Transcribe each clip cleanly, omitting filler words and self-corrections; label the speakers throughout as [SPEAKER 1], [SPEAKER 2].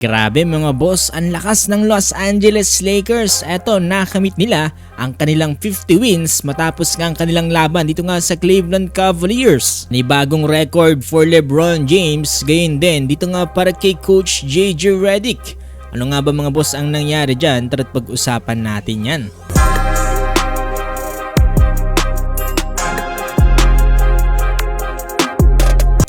[SPEAKER 1] Grabe mga boss, ang lakas ng Los Angeles Lakers. Eto, nakamit nila ang kanilang 50 wins matapos nga ang kanilang laban dito nga sa Cleveland Cavaliers. May bagong record for LeBron James, gayon din dito nga para kay Coach JJ Redick. Ano nga ba mga boss ang nangyari dyan? Tara't pag-usapan natin yan.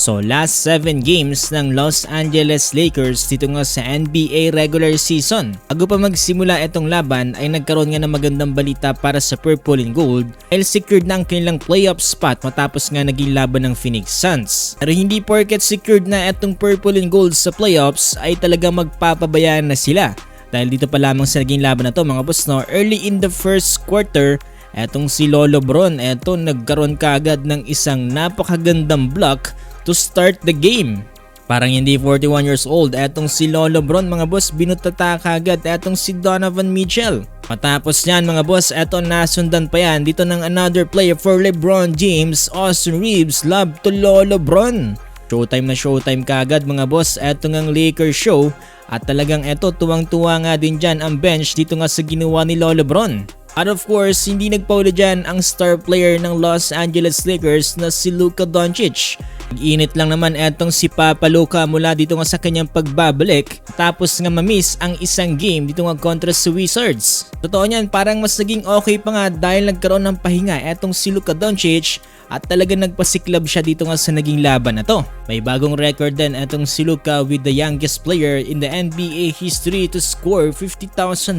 [SPEAKER 1] So last 7 games ng Los Angeles Lakers dito nga sa NBA regular season. Bago pa magsimula itong laban ay nagkaroon nga ng magandang balita para sa Purple and Gold dahil secured na ang kanilang playoff spot matapos nga naging laban ng Phoenix Suns. Pero hindi porket secured na itong Purple and Gold sa playoffs ay talaga magpapabayaan na sila. Dahil dito pa lamang sa naging laban na to mga boss, no, early in the first quarter, etong si Lolo Bron, eto nagkaroon kaagad ng isang napakagandang block to start the game. Parang hindi 41 years old, etong si Lolo Bron mga boss, binutata kagad etong si Donovan Mitchell. Matapos yan mga boss, eto nasundan pa yan dito ng another player for LeBron James, Austin Reeves, love to Lolo Bron. Showtime kagad mga boss, eto ngang Lakers show at talagang eto tuwang-tuwa nga din dyan ang bench dito nga sa ginawa ni Lolo Bron. At of course, hindi nagpauli dyan ang star player ng Los Angeles Lakers na si Luka Doncic. Nag-init lang naman etong si Papa Luka mula dito nga sa kanyang pagbabalik tapos nga mamiss ang isang game dito nga kontra sa Wizards. Totoo niyan, parang mas naging okay pa nga dahil nagkaroon ng pahinga etong si Luka Doncic at talagang nagpasiklab siya dito nga sa naging laban na to. May bagong record din etong si Luka with the youngest player in the NBA history to score 50,000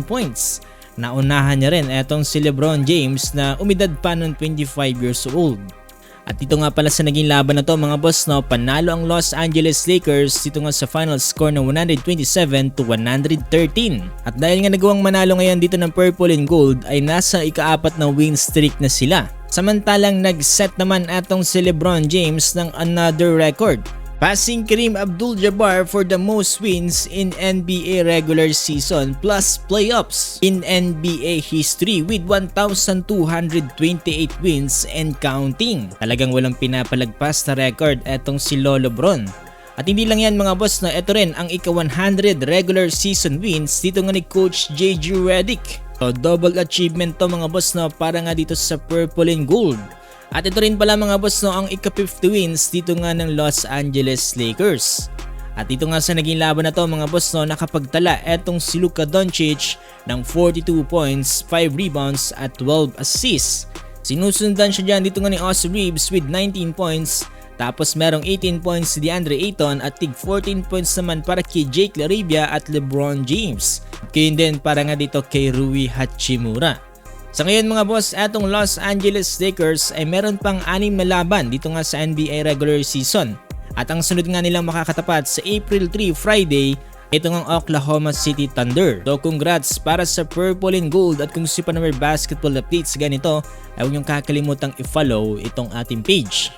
[SPEAKER 1] points. Naunahan niya rin etong si LeBron James na umidad pa noong 25 years old. At dito nga pala sa naging laban na to mga boss, no, panalo ang Los Angeles Lakers dito nga sa final score na 127-113. At dahil nga nagawang manalo ngayon dito ng Purple and Gold ay nasa ika-4 na win streak na sila. Samantalang nag-set naman atong si LeBron James ng another record, passing Kareem Abdul-Jabbar for the most wins in NBA regular season plus playoffs in NBA history with 1,228 wins and counting. Talagang walang pinapalagpas na record etong si Lolo Bron. At hindi lang yan mga boss, na ito rin ang ika-100 regular season wins dito nga ni Coach JJ Redick. So double achievement to mga boss, no, para nga dito sa Purple and Gold. At ito rin pala mga boss, no, ang ika-50 wins dito nga ng Los Angeles Lakers. At dito nga sa naging laban na to mga boss, no, nakapagtala etong si Luka Doncic ng 42 points, 5 rebounds at 12 assists. Sinusundan siya dyan dito nga ni Austin Reeves with 19 points. Tapos merong 18 points si DeAndre Ayton at tig 14 points naman para kay Jake LaRavia at LeBron James. Kaya din para nga dito kay Rui Hachimura. Sa ngayon mga boss, etong Los Angeles Lakers ay meron pang 6 na laban dito nga sa NBA regular season. At ang sunod nga nilang makakatapat sa April 3 Friday, ito ng Oklahoma City Thunder. So congrats para sa Purple and Gold, at kung si pa na may basketball updates ganito, ay huwag niyong kakalimutang i-follow itong ating page.